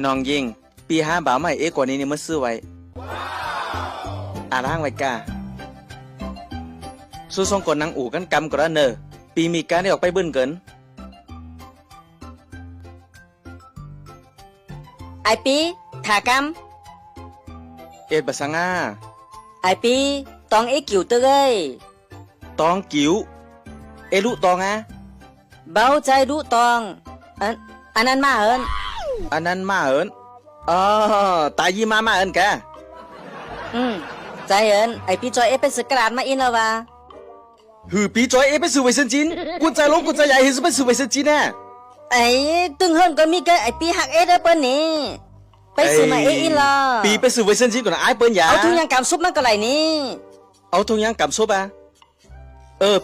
น้องยิงปีห้าบ่าวใหม่เอกว่านี้นี่มาซื้อไว้ร่างไว้กาสู้ส่งก่อนนางอู่กันกำกระเนอปีมีการได้ออกไปเบิ้นเกินไอปีถากเอ็ดบะสังอาไอปีตองเอกิ่วเตยตองกิ๋วเอลุตองเบาใจดูตองอันนั้นมาเอินอันนั้นมาเอินอ๋อตายยีมาเอินแกใจเอินไอปีจอยเอเป็นสกราดมาอินแล้ววะหือปีจอยเอไปซื้อไวเซนจินกุญแจลงกุญแจใหญ่เห็นไปซื้อไวเซนจินแน่ไอ้ตึงเฮิรนก็มีแกไอปีหักเอได้เปิ้นนี่ไปซื้อมาเออินละปีไปซื้อไวเซนจินก่อนไอ้เปิ้นยาเอาทุงยังกำซุปมันก็ไหลนี่เอาทุงยังกำซุป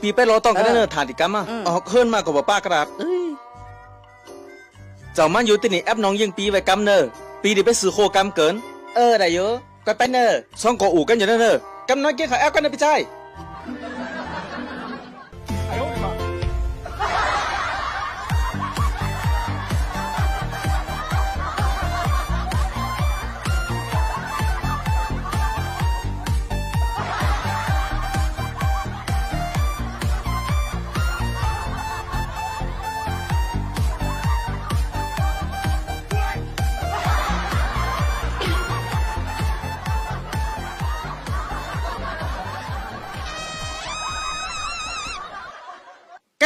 ปีไปรอต้องกันเนอถ่านติกรรมออกเฮิรนมากกว่าป้ากระดาษเจ้ามันอยู่ที่นี่แอปน้องยิงปีไว้กำเนอปีดิไปซื้อโคกำเกินได้เยอะก็ไปเนอซ่องก่ออู่กันอยู่เนอกำน้อยเกี่ยขาแอปกันนะพี่ชาย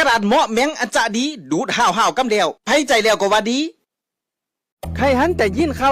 กระดาษเหมาะแมงอันจะดีดูดห่าวกำเดียวไพ่ใจแล้วก็ว่าดีใครหันแต่ยินเข้า